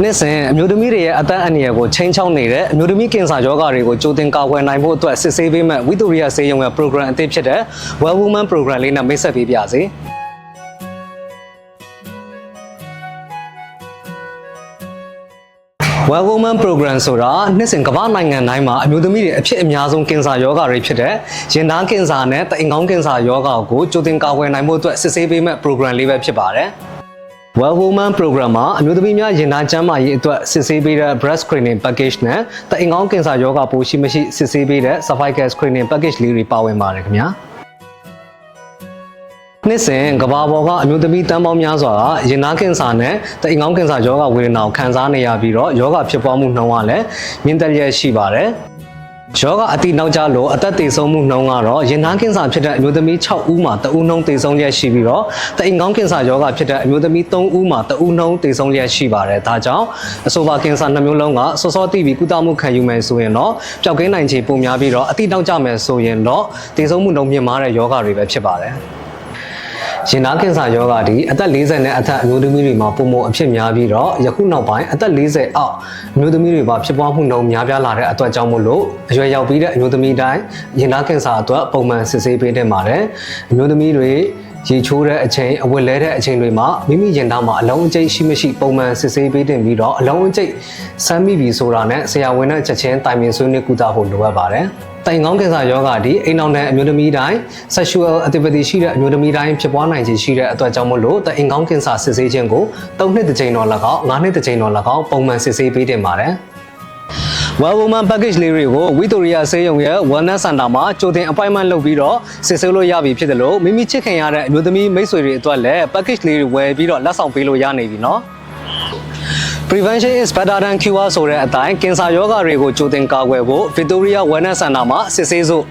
နှစ်စဉ်အမျိုးသမီးတွေရဲ့အသက်အန္တရာယ်ကိုချိန်ချောက်နေတဲ့အမျိုးသမီးကင်ဆာရောဂါတွေကိုကြိုတင်ကာကွယ်နိုင်ဖို့အတွက်စစ်ဆေးပေးမဲ့ဝိတိုရီယာဆေးရုံရဲ့ program အသစ်ဖြစ်တဲ့ Well Woman program လေးနဲ့မိတ်ဆက်ပေးပါစေ။ Well Woman program ဆိုတာနှစ်စဉ်ကမ္ဘာနိုင်ငံတိုင်းမှာအမျိုးသမီးတွေအဖြစ်အများဆုံးကင်ဆာရောဂါတွေဖြစ်တဲ့ရင်သားကင်ဆာနဲ့တအင်ကောင်းကင်ဆာရောဂါကိုကြိုတင်ကာကွယ်နိုင်ဖို့အတွက်စစ်ဆေးပေးမဲ့ program လေးပဲဖြစ်ပါတယ်။ Well Woman program မှာအမျိုးသမီးများရင်သားကျန်းမာရေးအတွက်စစ်ဆေးပေးတဲ့ breast screening package နဲ့တအင်ကောင်းကင်ဆာရောဂါပိုးရှိမရှိစစ်ဆေးပေးတဲ့ cervical screening package လေးတွေပါဝင်ပါတယ်ခင်ဗျာနှစ်စဉ်ကမ္ဘာပေါ်ကအမျိုးသမီးတန်းပေါင်းများစွာကရင်သားကင်ဆာနဲ့တအင်ကောင်းကင်ဆာရောဂါဝေဒနာကိုခံစားနေရပြီးတော့ရောဂါဖြစ်ပွားမှုနှုန်းကလည်းမြင့်တက်လျက်ရှိပါတယ်ယောဂအတိနောက်ကျလို့အသက်သေဆုံးမှုနှုန်းကတော့ရင်သားကင်ဆာဖြစ်တဲ့အမျိုးသမီး6ဦးမှာတဦးနှုန်းသေဆုံးလျက်ရှိပြီးတော့တအင်ကောင်းကင်ဆာယောဂဖြစ်တဲ့အမျိုးသမီး3ဦးမှာတဦးနှုန်းသေဆုံးလျက်ရှိပါတယ်။ဒါကြောင့်အဆိုပါကင်ဆာ2မျိုးလုံးကစောစောသိပြီးကုသမှုခံယူမယ်ဆိုရင်တော့ပျောက်ကင်းနိုင်ခြေပိုများပြီးတော့အတိနောက်ကျမယ်ဆိုရင်တော့သေဆုံးမှုနှုန်းမြင့်မားတဲ့ယောဂတွေပဲဖြစ်ပါတယ်။ရင်သားကင်ဆာယောဂဒီအသက်40နဲ့အထက်အမျိုးသမီးတွေမှာပုံမှန်အဖြစ်များပြီးတော့ယခုနောက်ပိုင်းအသက်40အောက်အမျိုးသမီးတွေမှာဖြစ်ပွားမှုနှုန်းများပြားလာတဲ့အတွက်ကြောင့်မို့လို့အရွယ်ရောက်ပြီးတဲ့အမျိုးသမီးတိုင်းရင်သားကင်ဆာအတွက်ပုံမှန်စစ်ဆေးပေးတင်ပါတယ်အမျိုးသမီးတွေရေချိုးတဲ့အချိန်အဝတ်လဲတဲ့အချိန်တွေမှာမိမိရင်သားမှာအလုံးအကျိတ်ရှိမရှိပုံမှန်စစ်ဆေးပေးတင်ပြီးတော့အလုံးအကျိတ်စမ်းမိပြီဆိုတာနဲ့ဆရာဝန်နဲ့ချက်ချင်းတိုင်ပင်ဆွေးနွေးကုသဖို့လိုအပ်ပါတယ်တိုင်ကောင်းကင်ဆာယောဂဒီအိမ်အောင်တဲ့အမျိုးသမီးတိုင်း sexual activity ရှိတဲ့အမျိုးသမီးတိုင်းဖြစ်ပွားနိုင်ခြေရှိတဲ့အတွက်ကြောင့်မို့လို့တိုင်ကောင်းကင်ဆာစစ်ဆေးခြင်းကို3နှစ်တစ်ကြိမ်တော့၎င်း5နှစ်တစ်ကြိမ်တော့၎င်းပုံမှန်စစ်ဆေးပေးတင်ပါတယ်Well Woman package လေးတွေကိုဝီတိုရီယာဆေးရုံရဲ့ Wellness Center မှာကြိုတင် appointment လုပ်ပြီးတော့စစ်ဆေးလို့ရပြီဖြစ်တယ်လို့မိမိချစ်ခင်ရတဲ့အမျိုးသမီးမိတ်ဆွေတွေအတွက်လည်း package လေးတွေဝယ်ပြီးတော့လက်ဆောင်ပေးလို့ရနေပြီနော်Prevention is better than cure ဆိုတဲ့အတိုင်းကင်ဆာရောဂါတွေကိုကြိုတင်ကာကွယ်ဖို့ Victoria Wellness Center မှာစစ်ဆေးစို့